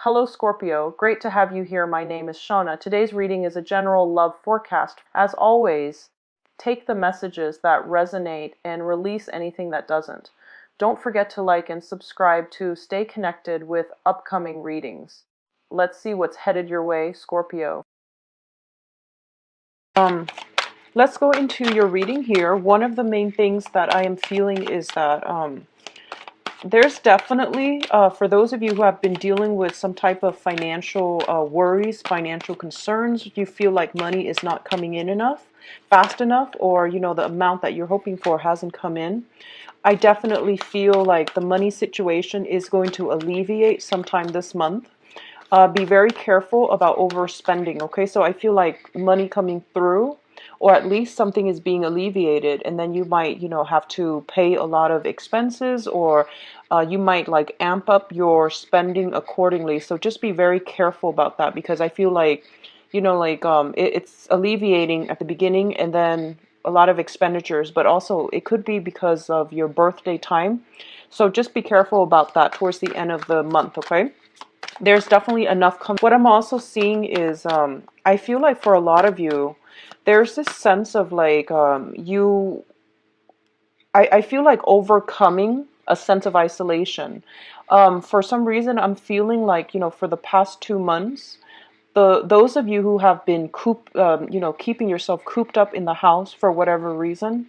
Hello Scorpio, great to have you here. My name is Shauna. Today's reading is a general love forecast. As always, take the messages that resonate and release anything that doesn't. Don't forget to like and subscribe to stay connected with upcoming readings. Let's see what's headed your way, Scorpio. Let's go into your reading here. One of the main things that I am feeling is that there's definitely, for those of you who have been dealing with some type of financial worries, financial concerns, you feel like money is not coming in enough, fast enough, or, the amount that you're hoping for hasn't come in. I definitely feel like the money situation is going to alleviate sometime this month. Be very careful about overspending, okay? So I feel like money coming through, or at least something is being alleviated, and then you might, have to pay a lot of expenses, or you might like amp up your spending accordingly. So just be very careful about that, because I feel like, it's alleviating at the beginning, and then a lot of expenditures, but also it could be because of your birthday time. So just be careful about that towards the end of the month, okay? There's definitely enough. What I'm also seeing is, I feel like for a lot of you, there's this sense of like, I feel like overcoming a sense of isolation. For some reason, I'm feeling like, for the past 2 months, those of you who have been keeping yourself cooped up in the house for whatever reason,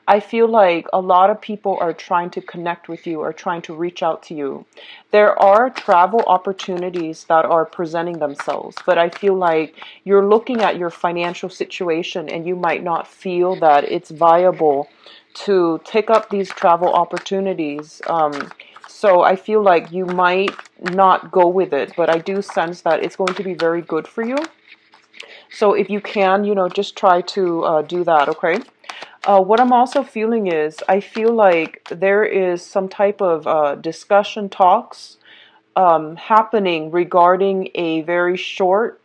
I feel like a lot of people are trying to connect with you or trying to reach out to you. There are travel opportunities that are presenting themselves, but I feel like you're looking at your financial situation and you might not feel that it's viable to take up these travel opportunities. So I feel like you might not go with it, but I do sense that it's going to be very good for you. So if you can, just try to do that, okay? What I'm also feeling is I feel like there is some type of discussion talks happening regarding a very short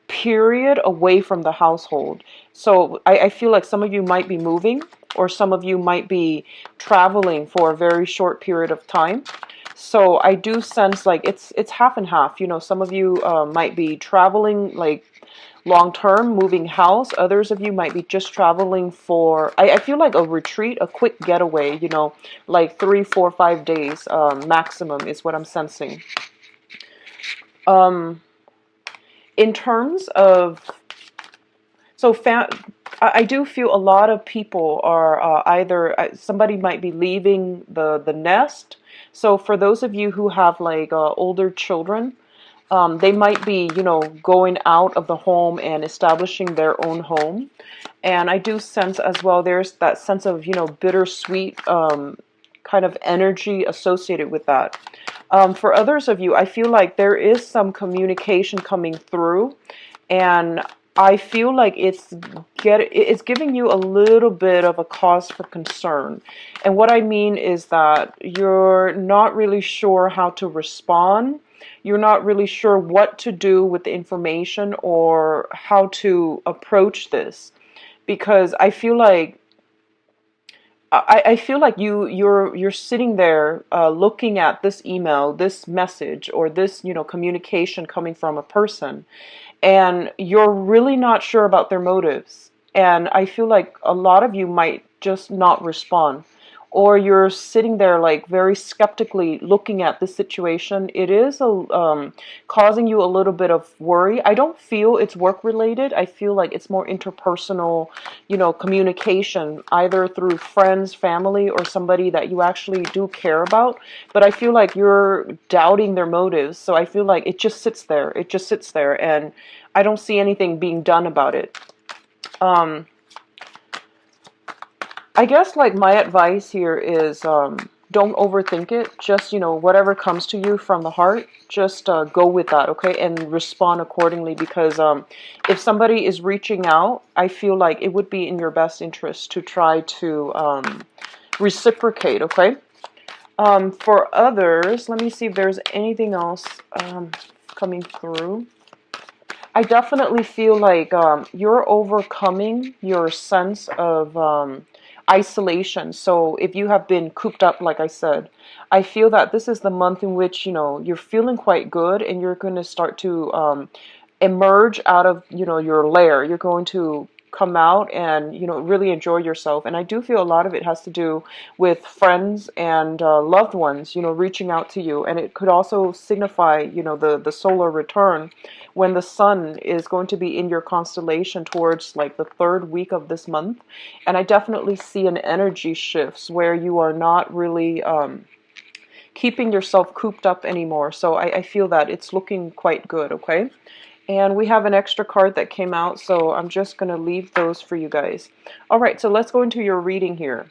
period away from the household. So I feel like some of you might be moving, or some of you might be traveling for a very short period of time. So I do sense like it's half and half. Some of you might be traveling like long term, moving house. Others of you might be just traveling for, I feel like a retreat, a quick getaway, like 3, 4, 5 days maximum is what I'm sensing. In terms of, so I do feel a lot of people are either, somebody might be leaving the nest. So for those of you who have like older children, they might be, going out of the home and establishing their own home. And I do sense as well, there's that sense of, bittersweet kind of energy associated with that. For others of you, I feel like there is some communication coming through, and I feel like it's giving you a little bit of a cause for concern. And what I mean is that you're not really sure how to respond. You're not really sure what to do with the information or how to approach this, because I feel like you're sitting there looking at this email, this message, or this communication coming from a person, and you're really not sure about their motives. And I feel like a lot of you might just not respond, or you're sitting there like very skeptically looking at the situation. It is causing you a little bit of worry. I don't feel it's work related. I feel like it's more interpersonal, communication, either through friends, family, or somebody that you actually do care about. But I feel like you're doubting their motives. So I feel like it just sits there. It just sits there, and I don't see anything being done about it. I guess like my advice here is don't overthink it. Just, whatever comes to you from the heart, just go with that, okay? And respond accordingly, because if somebody is reaching out, I feel like it would be in your best interest to try to reciprocate, okay? For others, let me see if there's anything else coming through. I definitely feel like you're overcoming your sense of isolation. So if you have been cooped up, like I said, I feel that this is the month in which, you're feeling quite good, and you're going to start to emerge out of, your lair. You're going to come out and, really enjoy yourself. And I do feel a lot of it has to do with friends and loved ones, reaching out to you. And it could also signify, the solar return when the sun is going to be in your constellation towards like the third week of this month. And I definitely see an energy shifts where you are not really keeping yourself cooped up anymore. So I feel that it's looking quite good, okay? And we have an extra card that came out, so I'm just going to leave those for you guys. All right, so let's go into your reading here.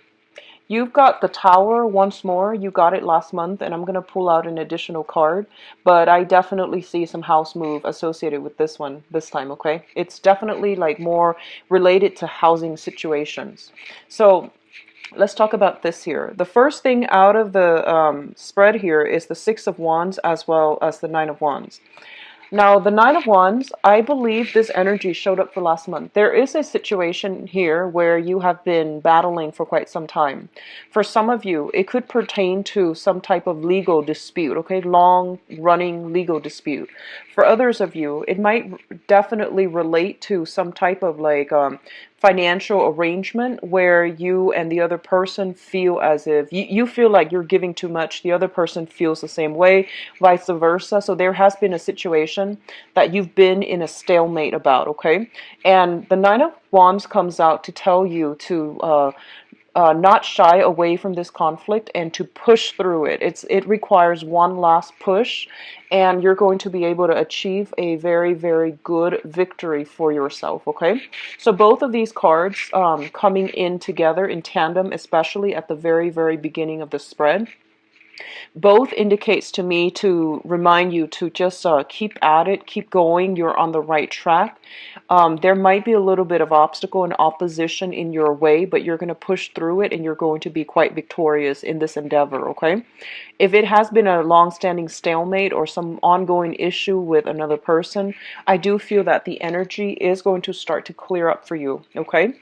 You've got the Tower once more. You got it last month, and I'm going to pull out an additional card. But I definitely see some house move associated with this one this time, okay? It's definitely like more related to housing situations. So let's talk about this here. The first thing out of the spread here is the Six of Wands as well as the Nine of Wands. Now, the Nine of Wands, I believe this energy showed up for last month. There is a situation here where you have been battling for quite some time. For some of you, it could pertain to some type of legal dispute, okay? Long-running legal dispute. For others of you, it might definitely relate to some type of like financial arrangement where you and the other person feel as if you feel like you're giving too much, the other person feels the same way, vice versa. So there has been a situation that you've been in a stalemate about, okay? And the Nine of Wands comes out to tell you to not shy away from this conflict and to push through it. It requires one last push, and you're going to be able to achieve a very, very good victory for yourself, okay? So both of these cards coming in together in tandem, especially at the very, very beginning of the spread, both indicates to me to remind you to just keep at it, keep going. You're on the right track. There might be a little bit of obstacle and opposition in your way, but you're going to push through it and you're going to be quite victorious in this endeavor, okay? If it has been a long-standing stalemate or some ongoing issue with another person, I do feel that the energy is going to start to clear up for you, okay?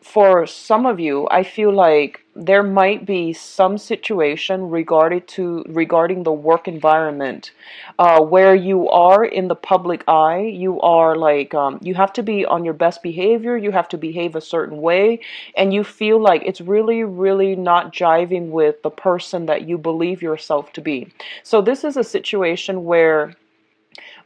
For some of you, I feel like there might be some situation regarding the work environment where you are in the public eye. You are like you have to be on your best behavior, you have to behave a certain way, and you feel like it's really, really not jiving with the person that you believe yourself to be. So this is a situation where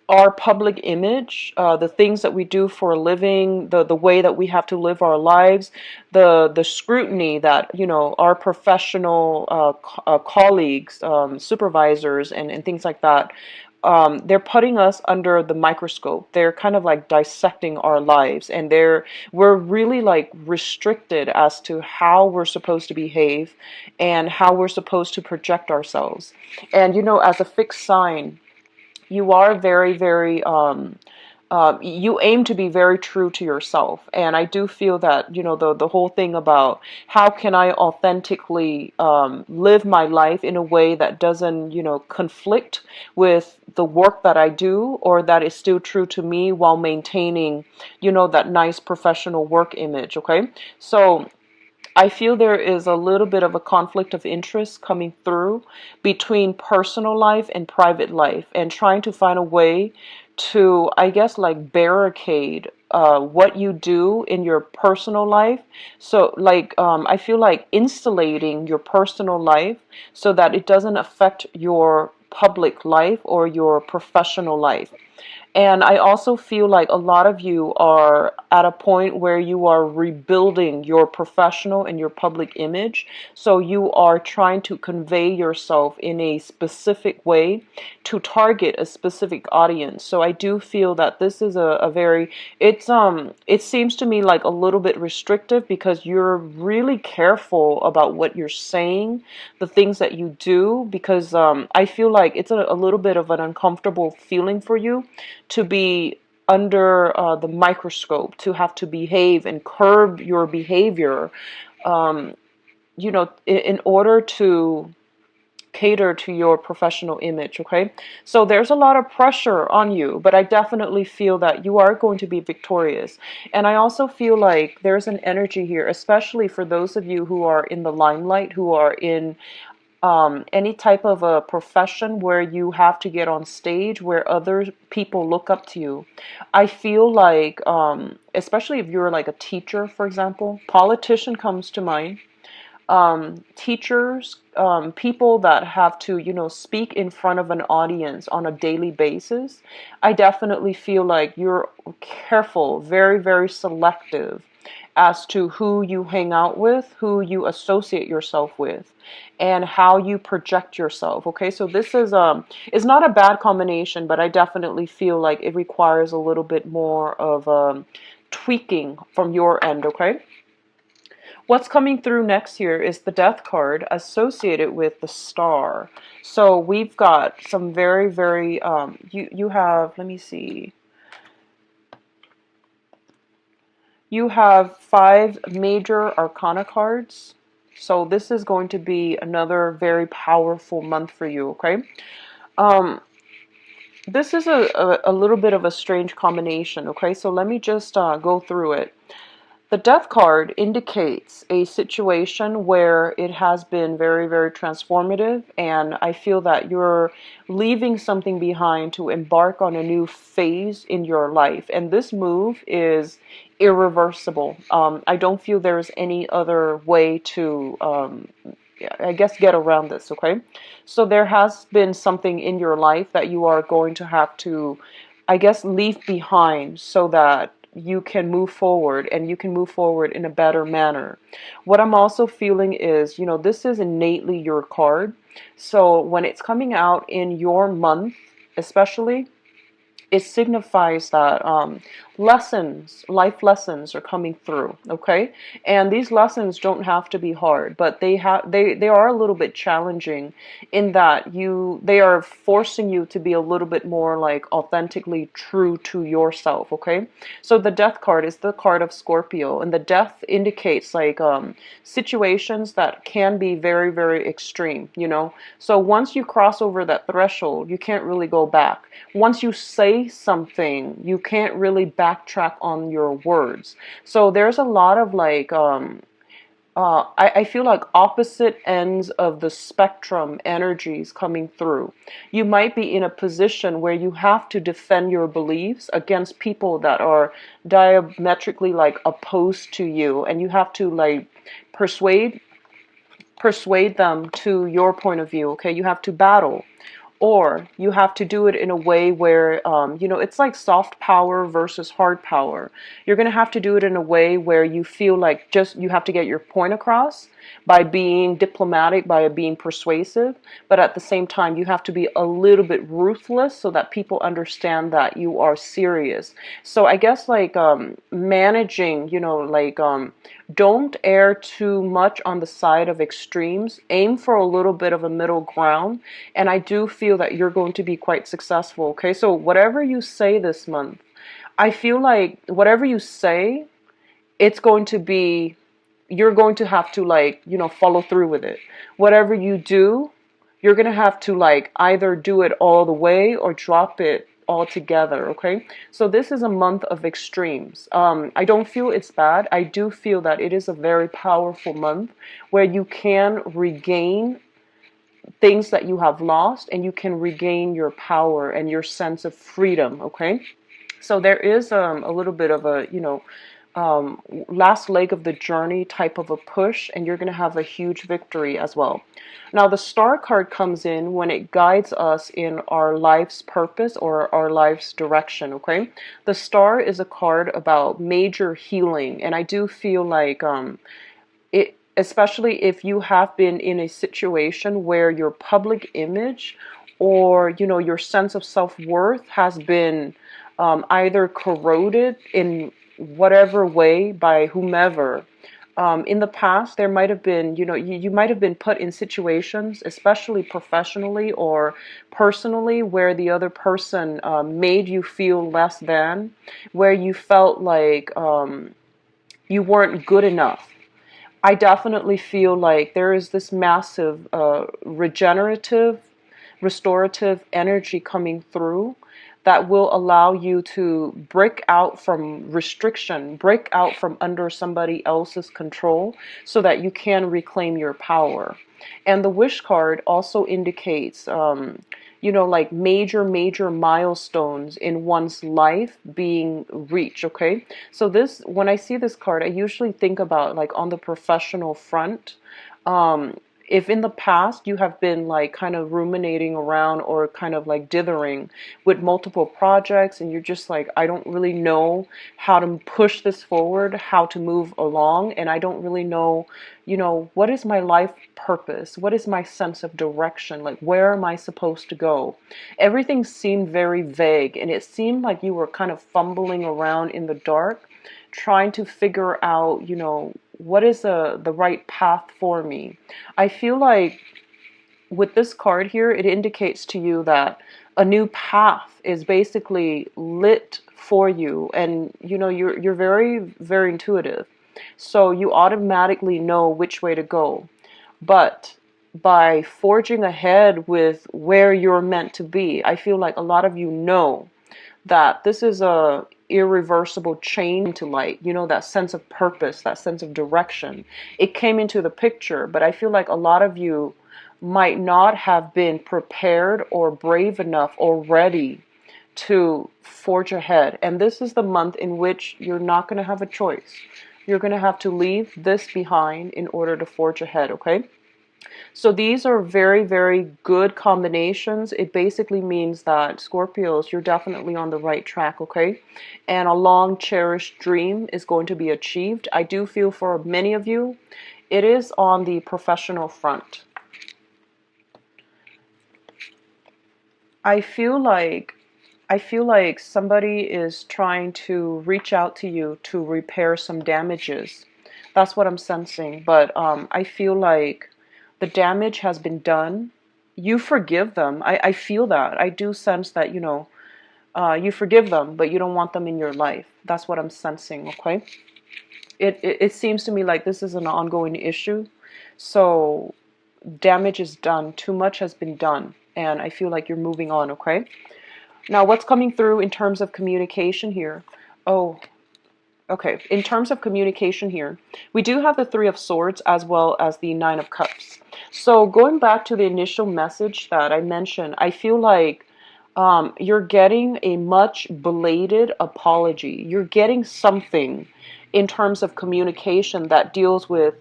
our public image, the things that we do for a living, the way that we have to live our lives, the scrutiny that our professional colleagues, supervisors, and things like that. They're putting us under the microscope. They're kind of like dissecting our lives, and we're really like restricted as to how we're supposed to behave and how we're supposed to project ourselves. And as a fixed sign, you are very, very, you aim to be very true to yourself. And I do feel that, the whole thing about how can I authentically live my life in a way that doesn't, conflict with the work that I do, or that is still true to me while maintaining, that nice professional work image, okay? So I feel there is a little bit of a conflict of interest coming through between personal life and private life, and trying to find a way to, I guess, like barricade what you do in your personal life. So like I feel like insulating your personal life so that it doesn't affect your public life or your professional life. And I also feel like a lot of you are at a point where you are rebuilding your professional and your public image. So you are trying to convey yourself in a specific way to target a specific audience. So I do feel that this is a very, it seems to me like a little bit restrictive, because you're really careful about what you're saying, the things that you do, because I feel like it's a little bit of an uncomfortable feeling for you to be under the microscope, to have to behave and curb your behavior, in order to cater to your professional image, okay? So there's a lot of pressure on you, but I definitely feel that you are going to be victorious. And I also feel like there's an energy here, especially for those of you who are in the limelight, who are in any type of a profession where you have to get on stage, where other people look up to you. I feel like, especially if you're like a teacher, for example, politician comes to mind, teachers, people that have to, speak in front of an audience on a daily basis. I definitely feel like you're careful, very, very selective as to who you hang out with, who you associate yourself with, and how you project yourself. Okay, so this is not a bad combination, but I definitely feel like it requires a little bit more of tweaking from your end. Okay. What's coming through next here is the Death card associated with the Star. So we've got some very, very, you have, let me see. You have 5 major arcana cards. So this is going to be another very powerful month for you, okay? This is a little bit of a strange combination, okay? So let me just go through it. The Death card indicates a situation where it has been very, very transformative, and I feel that you're leaving something behind to embark on a new phase in your life. And this move is irreversible. I don't feel there's any other way to, I guess, get around this, okay? So there has been something in your life that you are going to have to, I guess, leave behind so that you can move forward, and you can move forward in a better manner. What I'm also feeling is, this is innately your card. So when it's coming out in your month, especially, it signifies that life lessons are coming through, okay? And these lessons don't have to be hard, but they are a little bit challenging in that they are forcing you to be a little bit more like authentically true to yourself, okay? So the Death card is the card of Scorpio, and the Death indicates like situations that can be very, very extreme, So once you cross over that threshold, you can't really go back. Once you say something, you can't really backtrack on your words. So there's a lot of like, I feel like opposite ends of the spectrum energies coming through. You might be in a position where you have to defend your beliefs against people that are diametrically like opposed to you, and you have to like persuade them to your point of view. Okay, you have to battle, or you have to do it in a way where, it's like soft power versus hard power. You're going to have to do it in a way where you feel like just you have to get your point across by being diplomatic, by being persuasive, but at the same time, you have to be a little bit ruthless so that people understand that you are serious. So I guess like managing, don't err too much on the side of extremes. Aim for a little bit of a middle ground. And I do feel that you're going to be quite successful. Okay, so whatever you say this month, I feel like whatever you say, it's going to be, you're going to have to like, follow through with it. Whatever you do, you're going to have to like either do it all the way or drop it altogether, okay? So this is a month of extremes. I don't feel it's bad. I do feel that it is a very powerful month where you can regain things that you have lost, and you can regain your power and your sense of freedom, okay? So there is a little bit of a, last leg of the journey type of a push, and you're going to have a huge victory as well. Now, the Star card comes in when it guides us in our life's purpose or our life's direction, okay? The Star is a card about major healing, and I do feel like it, especially if you have been in a situation where your public image or, your sense of self-worth has been either corroded in whatever way by whomever. In the past, there might have been, you might have been put in situations, especially professionally or personally, where the other person made you feel less than, where you felt like you weren't good enough. I definitely feel like there is this massive regenerative, restorative energy coming through that will allow you to break out from restriction, break out from under somebody else's control so that you can reclaim your power. And the wish card also indicates, like major milestones in one's life being reached. Okay. So when I see this card, I usually think about like on the professional front. Um, if in the past you have been like kind of ruminating around or kind of like dithering with multiple projects and you're just like, I don't really know how to push this forward, how to move along, and I don't really know, what is my life purpose? What is my sense of direction? Like, where am I supposed to go? Everything seemed very vague, and it seemed like you were kind of fumbling around in the dark, trying to figure out, what is the right path for me. I feel like with this card here, it indicates to you that a new path is basically lit for you, and you're very very intuitive, so you automatically know which way to go. But by forging ahead with where you're meant to be, I feel like a lot of you know that this is a irreversible change to light, that sense of purpose, that sense of direction. It came into the picture, but I feel like a lot of you might not have been prepared or brave enough or ready to forge ahead. And this is the month in which you're not going to have a choice. You're going to have to leave this behind in order to forge ahead, okay? So these are very, very good combinations. It basically means that Scorpios, you're definitely on the right track, okay? And a long cherished dream is going to be achieved. I do feel for many of you, it is on the professional front. I feel like somebody is trying to reach out to you to repair some damages. That's what I'm sensing. But I feel like the damage has been done. You forgive them. I feel that. I do sense that, you forgive them, but you don't want them in your life. That's what I'm sensing, okay? It seems to me like this is an ongoing issue. So damage is done. Too much has been done. And I feel like you're moving on, okay? Now, what's coming through in terms of communication here? Oh, okay. In terms of communication here, we do have the Three of Swords as well as the Nine of Cups. So going back to the initial message that I mentioned, I feel like you're getting a much belated apology. You're getting something in terms of communication that deals with,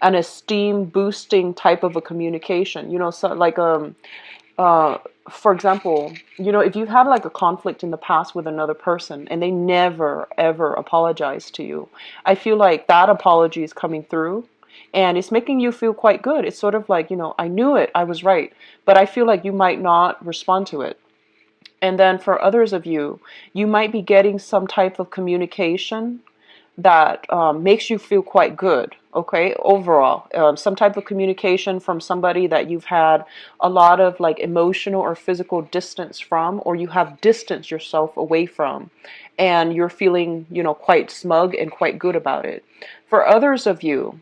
an esteem boosting type of a communication. So like uh, for example, if you've had like a conflict in the past with another person and they never ever apologize to you, I feel like that apology is coming through and it's making you feel quite good. It's sort of like, I knew it, I was right, but I feel like you might not respond to it. And then for others of you, you might be getting some type of communication that makes you feel quite good, okay, overall. Some type of communication from somebody that you've had a lot of like emotional or physical distance from, or you have distanced yourself away from, and you're feeling, quite smug and quite good about it. For others of you,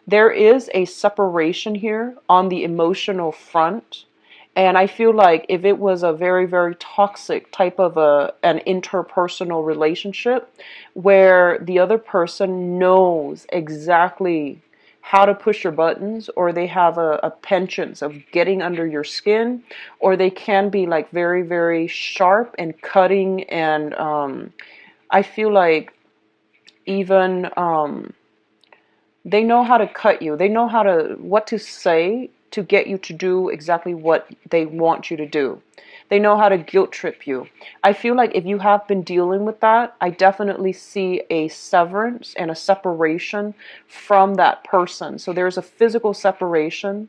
there is a separation here on the emotional front. And I feel like if it was a very, very toxic type of an interpersonal relationship where the other person knows exactly how to push your buttons, or they have a penchant of getting under your skin, or they can be like very, very sharp and cutting. And I feel like even they know how to cut you. They know what to say to get you to do exactly what they want you to do. They know how to guilt trip you. I feel like if you have been dealing with that, I definitely see a severance and a separation from that person. So there's a physical separation.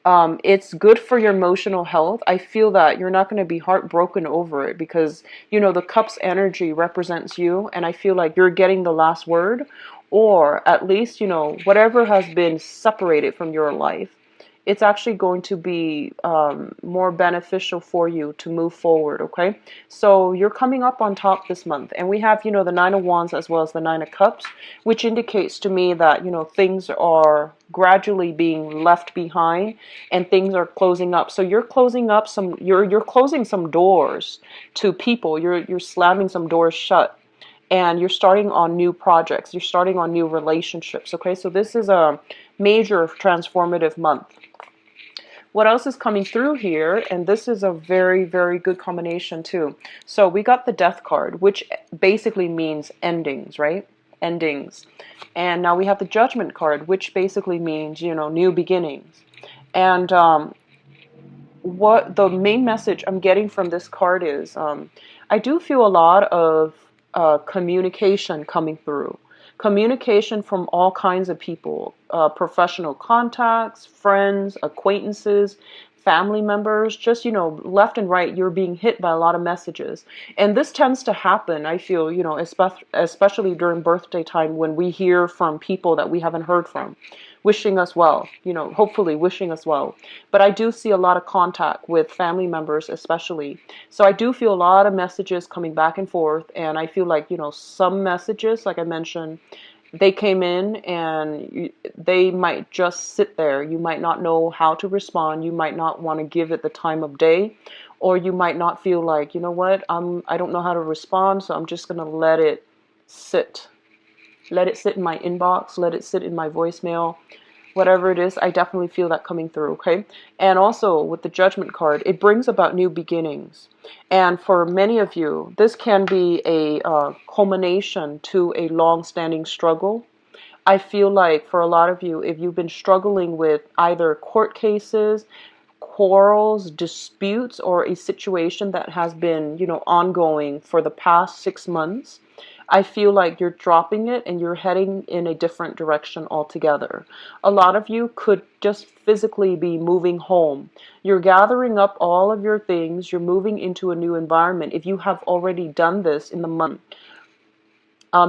It's good for your emotional health. I feel that you're not going to be heartbroken over it because, the cup's energy represents you, and I feel like you're getting the last word, or at least, whatever has been separated from your life it's actually going to be more beneficial for you to move forward, okay? So you're coming up on top this month, and we have, the Nine of Wands as well as the Nine of Cups, which indicates to me that, things are gradually being left behind and things are closing up. So you're closing up you're closing some doors to people. You're slamming some doors shut, and you're starting on new projects. You're starting on new relationships, okay? So this is a major transformative month. What else is coming through here? And this is a very, very good combination too. So we got the Death card, which basically means endings, right? Endings. And now we have the Judgment card, which basically means, new beginnings. And what the main message I'm getting from this card is, I do feel a lot of communication coming through. Communication from all kinds of people, professional contacts, friends, acquaintances, family members, just, left and right, you're being hit by a lot of messages. And this tends to happen, I feel, especially during birthday time when we hear from people that we haven't heard from, wishing us well, hopefully wishing us well. But I do see a lot of contact with family members especially. So I do feel a lot of messages coming back and forth, and I feel like, some messages, like I mentioned, they came in and they might just sit there. You might not know how to respond. You might not want to give it the time of day, or you might not feel like, what, I don't know how to respond, so I'm just going to let it sit. Let it sit in my inbox, let it sit in my voicemail, whatever it is. I definitely feel that coming through, okay? And also with the Judgment card, it brings about new beginnings. And for many of you, this can be a culmination to a long-standing struggle. I feel like for a lot of you, if you've been struggling with either court cases, quarrels, disputes, or a situation that has been, ongoing for the past 6 months, I feel like you're dropping it and you're heading in a different direction altogether. A lot of you could just physically be moving home. You're gathering up all of your things. You're moving into a new environment. If you have already done this in the month,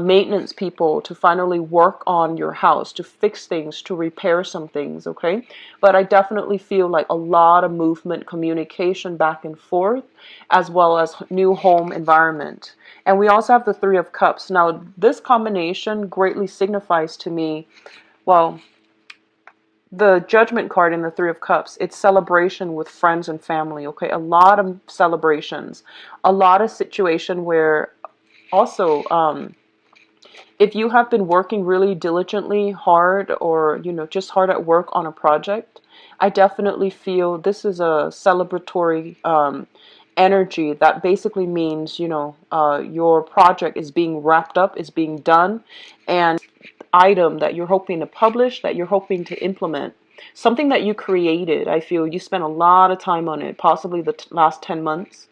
maintenance people to finally work on your house, to fix things, to repair some things, okay? But I definitely feel like a lot of movement, communication back and forth, as well as new home environment. And we also have the Three of Cups. Now, this combination greatly signifies to me, well, the Judgment card in the Three of Cups, it's celebration with friends and family, okay? A lot of celebrations, a lot of situation where also, if you have been working really diligently hard, or, just hard at work on a project, I definitely feel this is a celebratory energy that basically means, your project is being wrapped up, is being done, and item that you're hoping to publish, that you're hoping to implement, something that you created. I feel you spent a lot of time on it, possibly the last 10 months.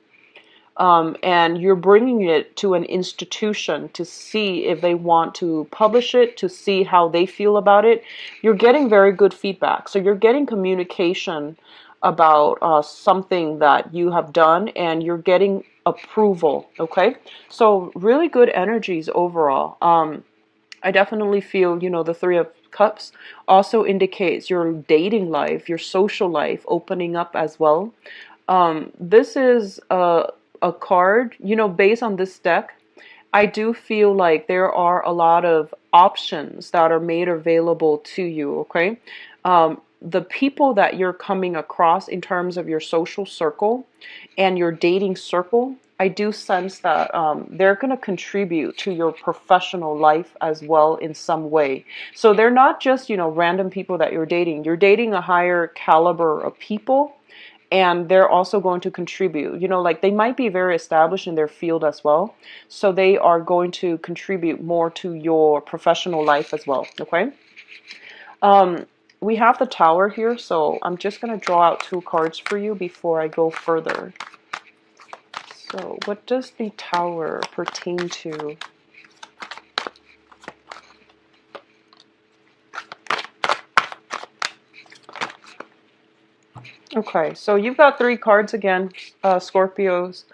And you're bringing it to an institution to see if they want to publish it, to see how they feel about it. You're getting very good feedback. So you're getting communication about something that you have done, and you're getting approval, okay? So really good energies overall. I definitely feel, the Three of Cups also indicates your dating life, your social life opening up as well. This is a card, based on this deck, I do feel like there are a lot of options that are made available to you, okay? The people that you're coming across in terms of your social circle and your dating circle, I do sense that they're going to contribute to your professional life as well in some way. So they're not just, random people that you're dating. You're dating a higher caliber of people, and they're also going to contribute. Like they might be very established in their field as well. So they are going to contribute more to your professional life as well, okay? We have the Tower here, so I'm just going to draw out 2 cards for you before I go further. So what does the Tower pertain to? Okay, so you've got 3 cards again, Scorpios.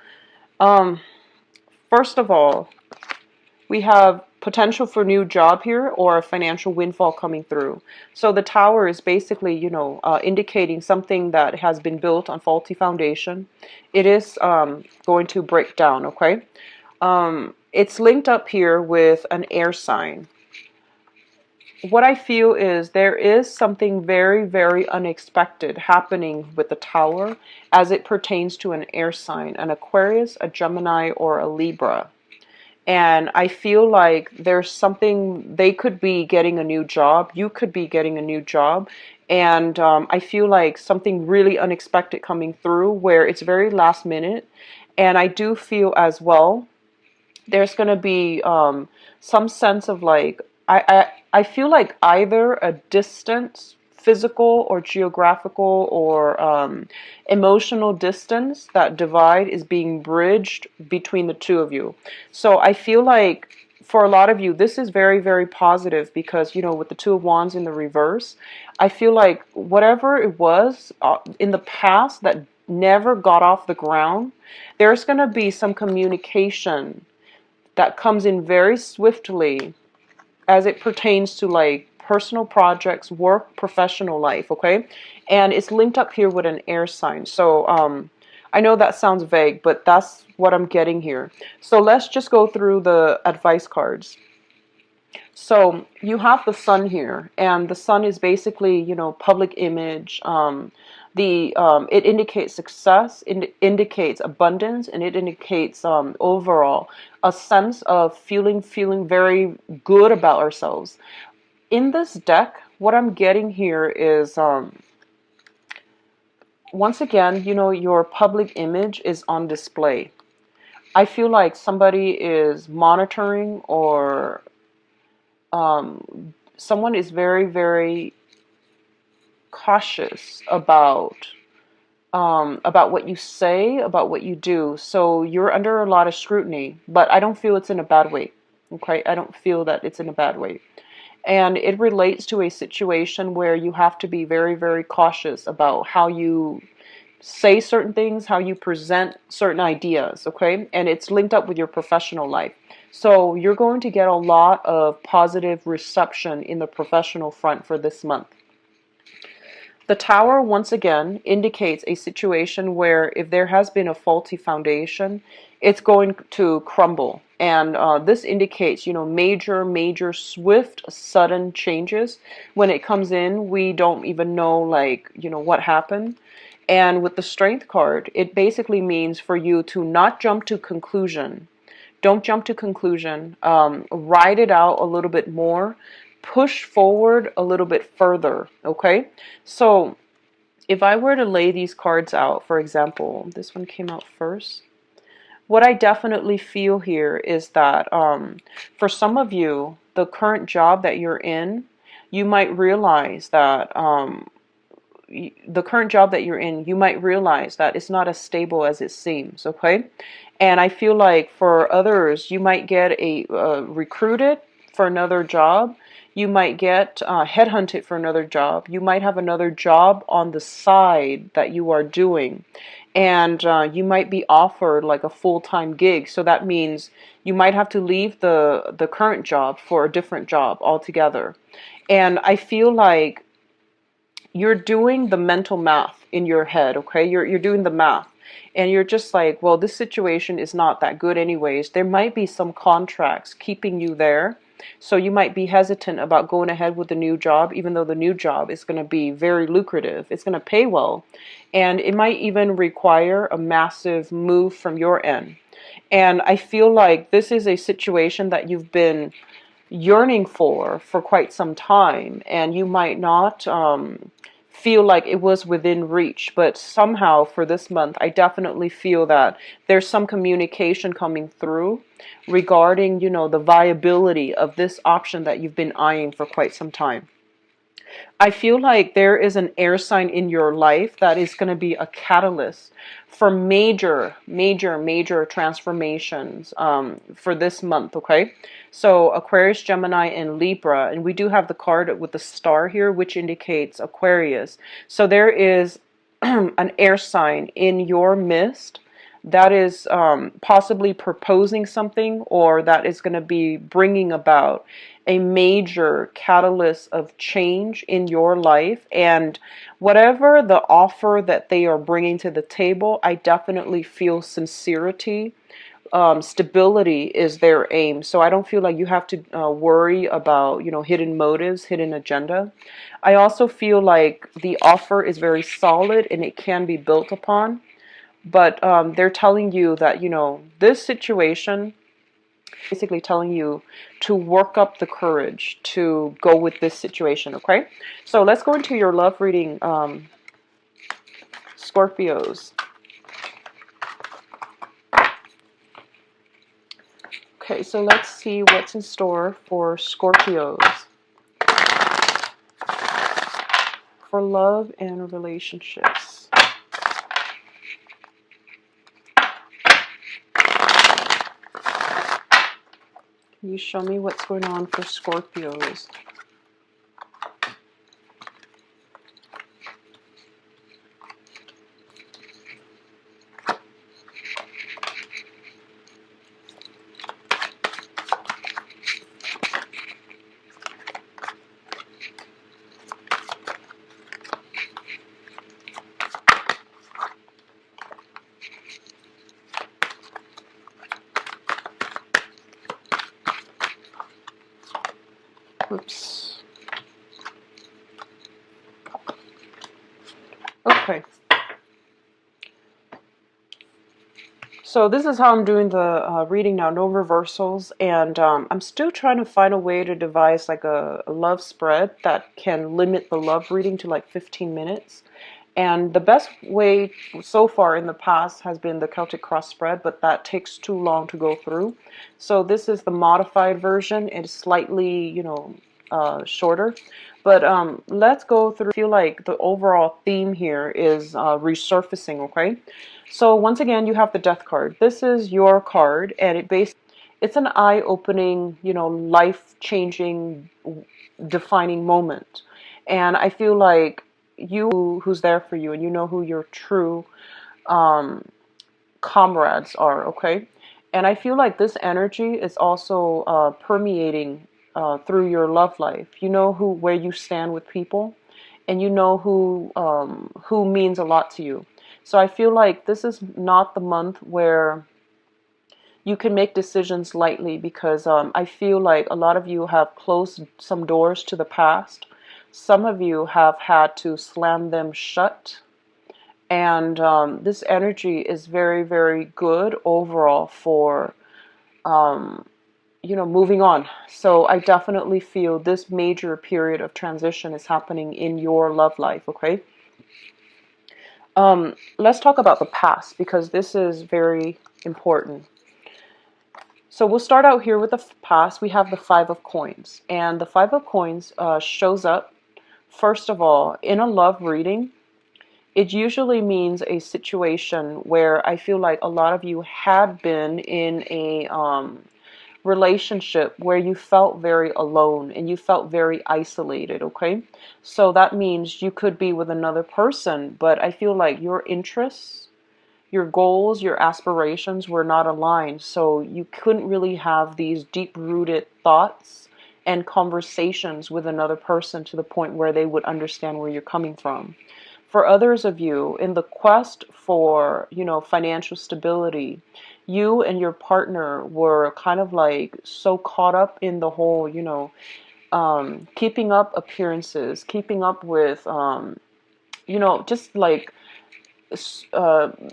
First of all, we have potential for new job here or a financial windfall coming through. So the Tower is basically, indicating something that has been built on faulty foundation. It is going to break down, okay? It's linked up here with an air sign. What I feel is there is something very, very unexpected happening with the Tower as it pertains to an air sign, an Aquarius, a Gemini, or a Libra. And I feel like there's something, they could be getting a new job, you could be getting a new job, and I feel like something really unexpected coming through where it's very last minute. And I do feel as well there's going to be some sense of like I feel like either a distance, physical or geographical or emotional distance, that divide is being bridged between the two of you. So I feel like for a lot of you this is very, very positive because with the Two of Wands in the reverse, I feel like whatever it was in the past that never got off the ground, there's going to be some communication that comes in very swiftly as it pertains to like personal projects, work, professional life, okay? And it's linked up here with an air sign. So I know that sounds vague, but that's what I'm getting here. So let's just go through the advice cards. So you have the Sun here, and the Sun is basically, public image. It indicates success, it indicates abundance, and it indicates overall a sense of feeling very good about ourselves. In this deck, what I'm getting here is once again, your public image is on display. I feel like somebody is monitoring or someone is very, very cautious about what you say, about what you do. So you're under a lot of scrutiny, but I don't feel it's in a bad way. Okay, I don't feel that it's in a bad way. And it relates to a situation where you have to be very, very cautious about how you say certain things, how you present certain ideas, okay? And it's linked up with your professional life. So you're going to get a lot of positive reception in the professional front for this month. The Tower, once again, indicates a situation where if there has been a faulty foundation, it's going to crumble. And this indicates, major, swift, sudden changes. When it comes in, we don't even know, what happened. And with the Strength card, it basically means for you to not jump to conclusion. Don't jump to conclusion. Ride it out a little bit more. Push forward a little bit further, okay? So if I were to lay these cards out, for example, this one came out first. What I definitely feel here is that for some of you, the current job that you're in, you might realize that it's not as stable as it seems, okay? And I feel like for others, you might get recruited for another job. You might get headhunted for another job. You might have another job on the side that you are doing. And you might be offered like a full-time gig. So that means you might have to leave the current job for a different job altogether. And I feel like you're doing the mental math in your head, okay? You're doing the math. And you're just like, well, this situation is not that good anyways. There might be some contracts keeping you there. So you might be hesitant about going ahead with the new job, even though the new job is going to be very lucrative. It's going to pay well. And it might even require a massive move from your end. And I feel like this is a situation that you've been yearning for quite some time. And you might not feel like it was within reach, but somehow for this month I definitely feel that there's some communication coming through regarding the viability of this option that you've been eyeing for quite some time. I feel like there is an air sign in your life that is going to be a catalyst for major transformations for this month, okay? So Aquarius, Gemini, and Libra, and we do have the card with the star here, which indicates Aquarius. So there is an air sign in your midst that is possibly proposing something, or that is going to be bringing about a major catalyst of change in your life. And whatever the offer that they are bringing to the table, I definitely feel sincerity. Stability is their aim. So I don't feel like you have to worry about, hidden motives, hidden agenda. I also feel like the offer is very solid and it can be built upon. But they're telling you that, this situation, basically telling you to work up the courage to go with this situation, okay? So let's go into your love reading, Scorpios. Okay, so let's see what's in store for Scorpios for love and relationships. Can you show me what's going on for Scorpios? Oops. Okay. So this is how I'm doing the reading now, no reversals, and I'm still trying to find a way to devise like a love spread that can limit the love reading to like 15 minutes. And the best way so far in the past has been the Celtic cross spread, but that takes too long to go through. So this is the modified version. It is slightly, shorter. But let's go through. I feel like the overall theme here is resurfacing, okay? So once again, you have the Death card. This is your card, and it's an eye-opening, life-changing, defining moment. And I feel like who's there for you, and you know who your true comrades are, okay? And I feel like this energy is also permeating through your love life. You know where you stand with people, and you know who means a lot to you. So I feel like this is not the month where you can make decisions lightly, because I feel like a lot of you have closed some doors to the past. Some of you have had to slam them shut. And this energy is very, very good overall for, moving on. So I definitely feel this major period of transition is happening in your love life, okay? Let's talk about the past, because this is very important. So we'll start out here with the past. We have the Five of Coins. And the Five of Coins shows up, first of all, in a love reading. It usually means a situation where I feel like a lot of you had been in a relationship where you felt very alone and you felt very isolated, okay? So that means you could be with another person, but I feel like your interests, your goals, your aspirations were not aligned. So you couldn't really have these deep-rooted thoughts and conversations with another person to the point where they would understand where you're coming from. For others of you, in the quest for, financial stability, you and your partner were kind of like so caught up in the whole, keeping up appearances, keeping up with, just like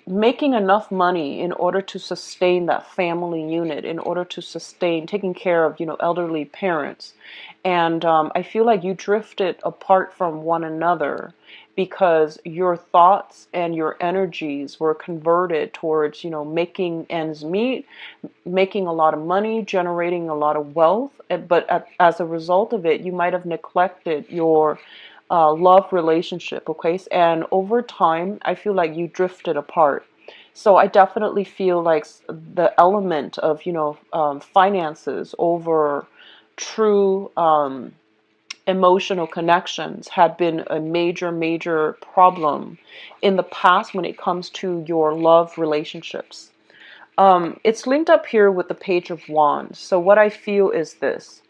making enough money in order to sustain that family unit, in order to sustain taking care of, elderly parents. And I feel like you drifted apart from one another because your thoughts and your energies were converted towards, making ends meet, making a lot of money, generating a lot of wealth. But as a result of it, you might have neglected your love relationship, okay? And over time, I feel like you drifted apart. So I definitely feel like the element of, finances over true emotional connections had been a major, major problem in the past when it comes to your love relationships. It's linked up here with the Page of Wands. So what I feel is this.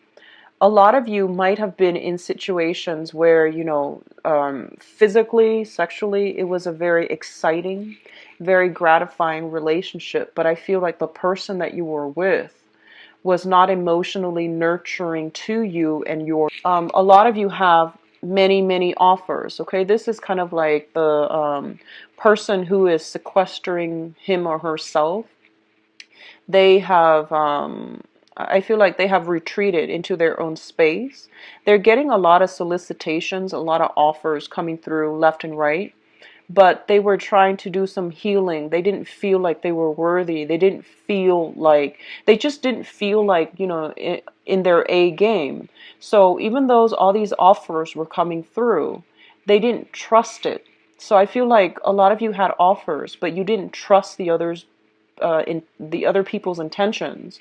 A lot of you might have been in situations where, physically, sexually, it was a very exciting, very gratifying relationship. But I feel like the person that you were with was not emotionally nurturing to you and your. A lot of you have many, many offers. Okay, this is kind of like the person who is sequestering him or herself. They have, I feel like they have retreated into their own space. They're getting a lot of solicitations, a lot of offers coming through left and right, but they were trying to do some healing. They didn't feel like they were worthy. They just didn't feel like, in their A game. So even though all these offers were coming through, they didn't trust it. So I feel like a lot of you had offers, but you didn't trust in the other people's intentions,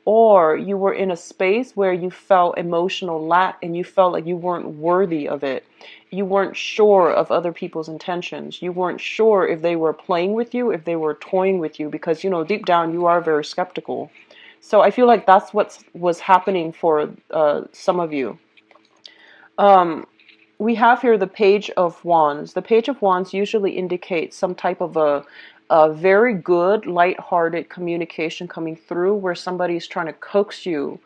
or you were in a space where you felt emotional lack and you felt like you weren't worthy of it. You weren't sure of other people's intentions. You weren't sure if they were playing with you, if they were toying with you, because deep down you are very skeptical. So I feel like that's what was happening for some of you. We have here the Page of Wands. The Page of Wands usually indicates some type of a very good, light-hearted communication coming through, where somebody's trying to coax you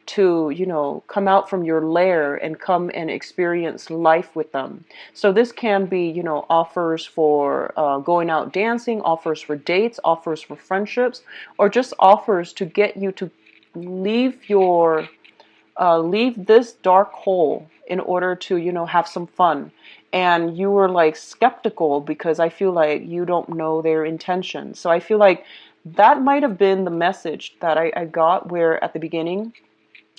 to, come out from your lair and come and experience life with them. So this can be, offers for going out dancing, offers for dates, offers for friendships, or just offers to get you to leave leave this dark hole in order to, have some fun. And you were like skeptical because I feel like you don't know their intentions. So I feel like that might have been the message that I got, where at the beginning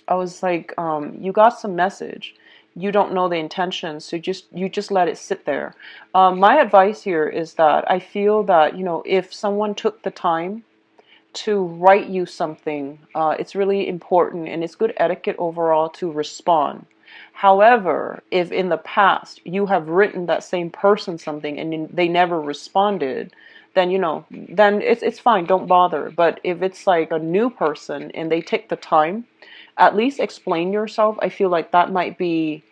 I was like, you got some message. You don't know the intentions, so you just let it sit there. My advice here is that I feel that, if someone took the time to write you something, it's really important and it's good etiquette overall to respond. However, if in the past you have written that same person something and they never responded, then then it's fine, don't bother. But if it's like a new person and they take the time, at least explain yourself. I feel like that might be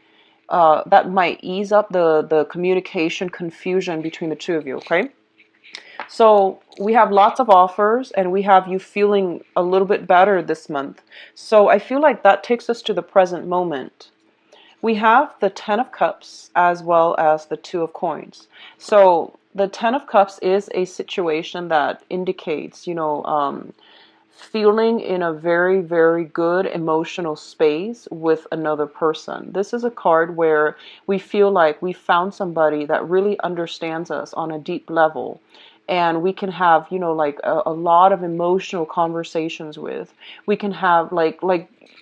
that might ease up the communication confusion between the two of you, okay? So we have lots of offers and we have you feeling a little bit better this month. So I feel like that takes us to the present moment. We have the Ten of Cups as well as the Two of Coins. So the Ten of Cups is a situation that indicates, feeling in a very, very good emotional space with another person. This is a card where we feel like we found somebody that really understands us on a deep level. And we can have, like a lot of emotional conversations with. We can have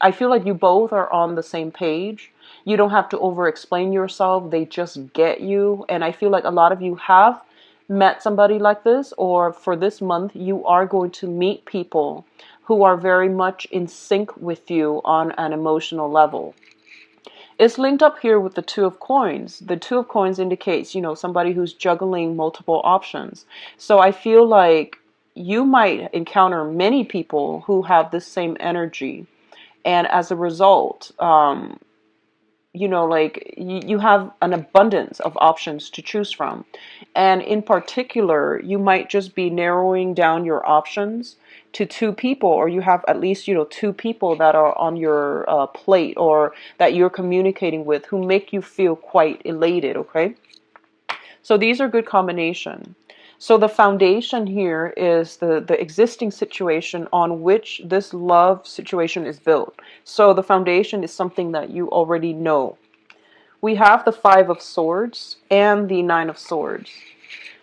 I feel like you both are on the same page. You don't have to over explain yourself. They just get you. And I feel like a lot of you have met somebody like this, or for this month, you are going to meet people who are very much in sync with you on an emotional level. It's linked up here with the Two of Coins. The Two of Coins indicates, somebody who's juggling multiple options. So I feel like you might encounter many people who have this same energy. And as a result, you have an abundance of options to choose from. And in particular, you might just be narrowing down your options to two people, or you have at least, two people that are on your plate, or that you're communicating with, who make you feel quite elated, okay? So these are good combination. So the foundation here is the existing situation on which this love situation is built. So the foundation is something that you already know. We have the Five of Swords and the Nine of Swords.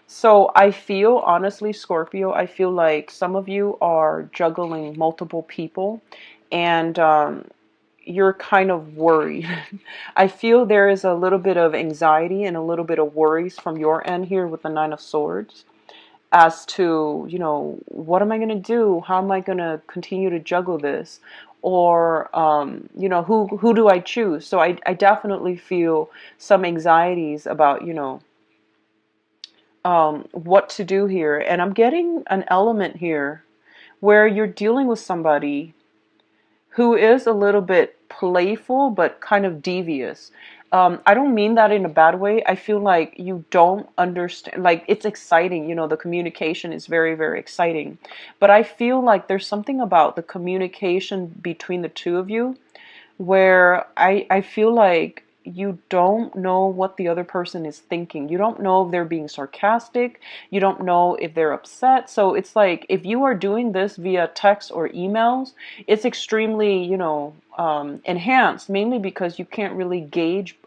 So I feel, honestly, Scorpio, I feel like some of you are juggling multiple people, and you're kind of worried. I feel there is a little bit of anxiety and a little bit of worries from your end here with the Nine of Swords as to, what am I going to do? How am I going to continue to juggle this? or who do I choose? So I definitely feel some anxieties about what to do here. And I'm getting an element here where you're dealing with somebody who is a little bit playful but kind of devious. I don't mean that in a bad way. I feel like you don't understand. Like, it's exciting, the communication is very, very exciting. But I feel like there's something about the communication between the two of you where I feel like you don't know what the other person is thinking. You don't know if they're being sarcastic. You don't know if they're upset. So it's like, if you are doing this via text or emails, it's extremely, enhanced, mainly because you can't really gauge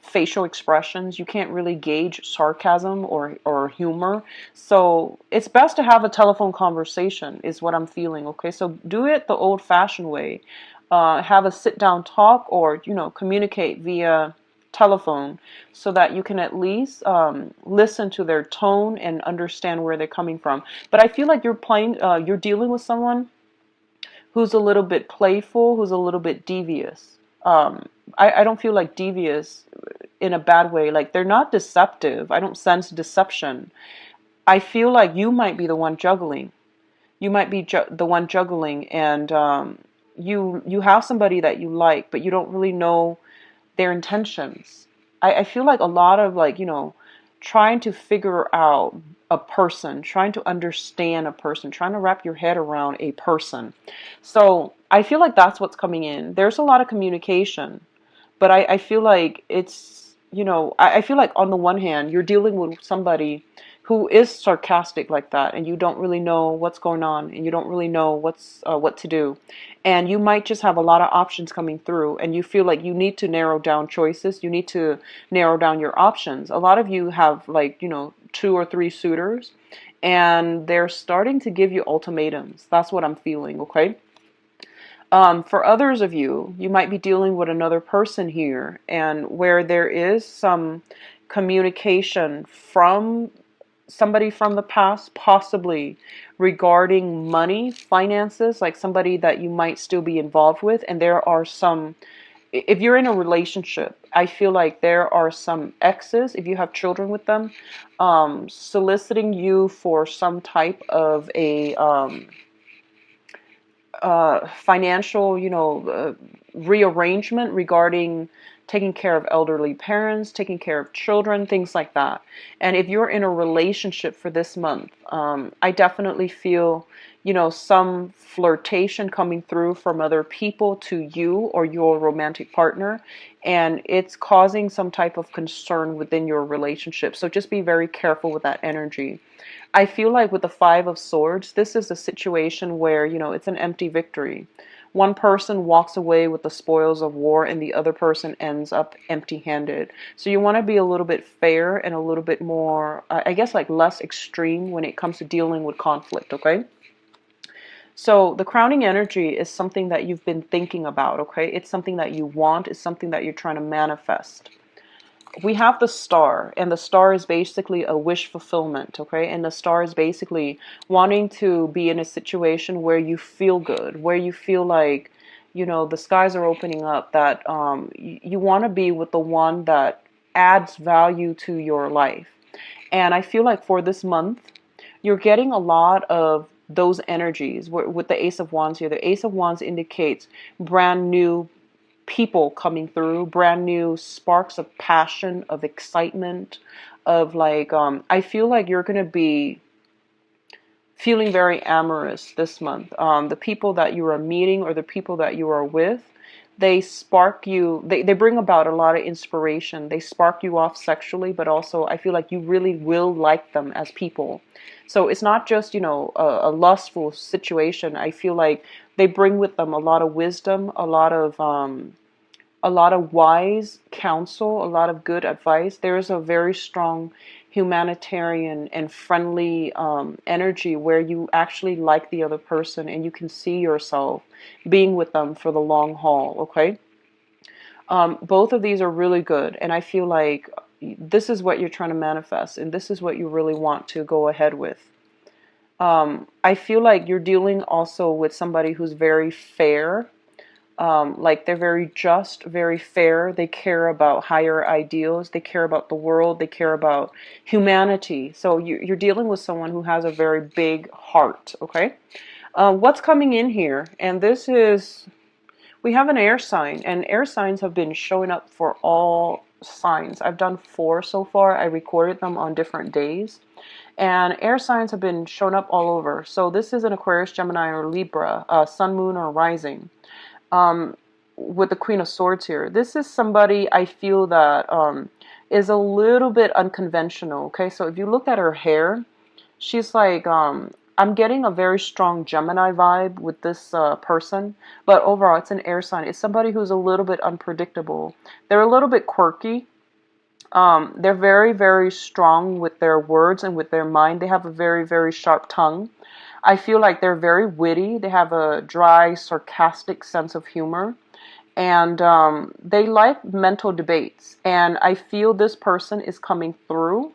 facial expressions. You can't really gauge sarcasm or humor. So it's best to have a telephone conversation, is what I'm feeling. Okay, so do it the old-fashioned way. Have a sit-down talk, or communicate via telephone, so that you can at least listen to their tone and understand where they're coming from. But I feel like you're dealing with someone who's a little bit playful, who's a little bit devious. I don't feel like devious in a bad way. Like, they're not deceptive. I don't sense deception. I feel like you might be the one juggling. You might be the one juggling, and you have somebody that you like, but you don't really know their intentions. I feel like a lot of, like, trying to figure out a person, trying to understand a person, trying to wrap your head around a person. So I feel like that's what's coming in. There's a lot of communication, but I feel like it's, I feel like on the one hand, you're dealing with somebody who is sarcastic like that, and you don't really know what's going on, and you don't really know what to do. And you might just have a lot of options coming through, and you feel like you need to narrow down choices. You need to narrow down your options. A lot of you have, like, 2 or 3 suitors, and they're starting to give you ultimatums. That's what I'm feeling, okay? For others of you, you might be dealing with another person here, and where there is some communication from somebody from the past, possibly regarding money, finances, like somebody that you might still be involved with. And there are some, if you're in a relationship, I feel like there are some exes, if you have children with them, soliciting you for some type of a financial, rearrangement regarding taking care of elderly parents, taking care of children, things like that. And if you're in a relationship for this month, I definitely feel, some flirtation coming through from other people to you or your romantic partner, and it's causing some type of concern within your relationship. So just be very careful with that energy. I feel like with the Five of Swords, this is a situation where, it's an empty victory. One person walks away with the spoils of war, and the other person ends up empty-handed. So you want to be a little bit fair and a little bit more, I guess, like less extreme when it comes to dealing with conflict, okay? So the crowning energy is something that you've been thinking about, okay? It's something that you want. It's something that you're trying to manifest. We have the star, and the star is basically a wish fulfillment, okay? And the star is basically wanting to be in a situation where you feel good, where you feel like, the skies are opening up, that you want to be with the one that adds value to your life. And I feel like for this month, you're getting a lot of those energies. With the Ace of Wands here, the Ace of Wands indicates brand new people coming through, brand new sparks of passion, of excitement, of like, I feel like you're going to be feeling very amorous this month. The people that you are meeting or the people that you are with, they spark you, they bring about a lot of inspiration. They spark you off sexually, but also I feel like you really will like them as people. So it's not just, a lustful situation. I feel like they bring with them a lot of wisdom, a lot of wise counsel, a lot of good advice. There is a very strong humanitarian and friendly energy where you actually like the other person and you can see yourself being with them for the long haul, okay? Both of these are really good, and I feel like this is what you're trying to manifest, and this is what you really want to go ahead with. I feel like you're dealing also with somebody who's very fair. Like they're very just, very fair. They care about higher ideals. They care about the world. They care about humanity. So you're dealing with someone who has a very big heart, okay? What's coming in here? And this is, we have an air sign, and air signs have been showing up for all signs. I've done 4 so far. I recorded them on different days. And air signs have been shown up all over. So this is an Aquarius, Gemini, or Libra, Sun, Moon, or Rising. With the Queen of Swords here, this is somebody I feel that is a little bit unconventional. Okay, so if you look at her hair, she's like, I'm getting a very strong Gemini vibe with this person, but overall it's an air sign. It's somebody who's a little bit unpredictable. They're a little bit quirky. They're very, very strong with their words and with their mind. They have a very, very sharp tongue. I feel like they're very witty. They have a dry, sarcastic sense of humor. And they like mental debates. And I feel this person is coming through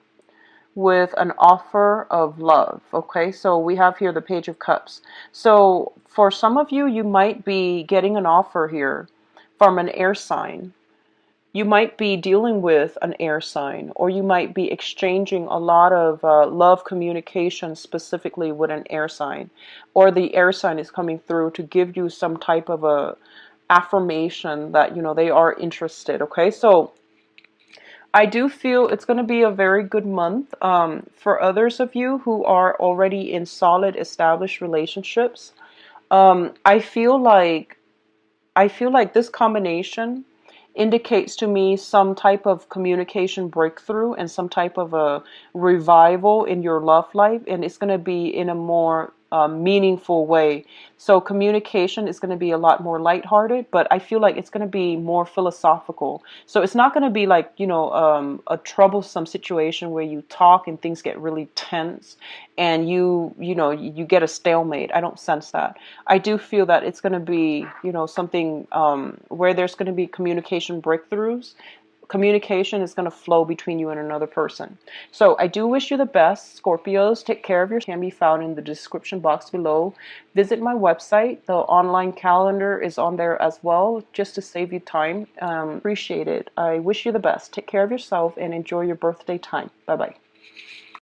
with an offer of love. Okay, so we have here the Page of Cups. So for some of you, you might be getting an offer here from an air sign. You might be dealing with an air sign, or you might be exchanging a lot of love communication specifically with an air sign, or the air sign is coming through to give you some type of a affirmation that, you know, they are interested. Okay, so I do feel it's going to be a very good month. For others of you who are already in solid established relationships, I feel like this combination indicates to me some type of communication breakthrough and some type of a revival in your love life, and it's going to be in a more meaningful way. So communication is going to be a lot more lighthearted, but I feel like it's going to be more philosophical. So it's not going to be like, you know, a troublesome situation where you talk and things get really tense and you know, you get a stalemate. I don't sense that. I do feel that it's going to be, you know, something where there's going to be communication breakthroughs. Communication is going to flow between you and another person. So I do wish you the best, Scorpios. Take care of your, can be found in the description box below. Visit my website. The online calendar is on there as well, just to save you time. Appreciate it. I wish you the best. Take care of yourself and enjoy your birthday time. Bye-bye.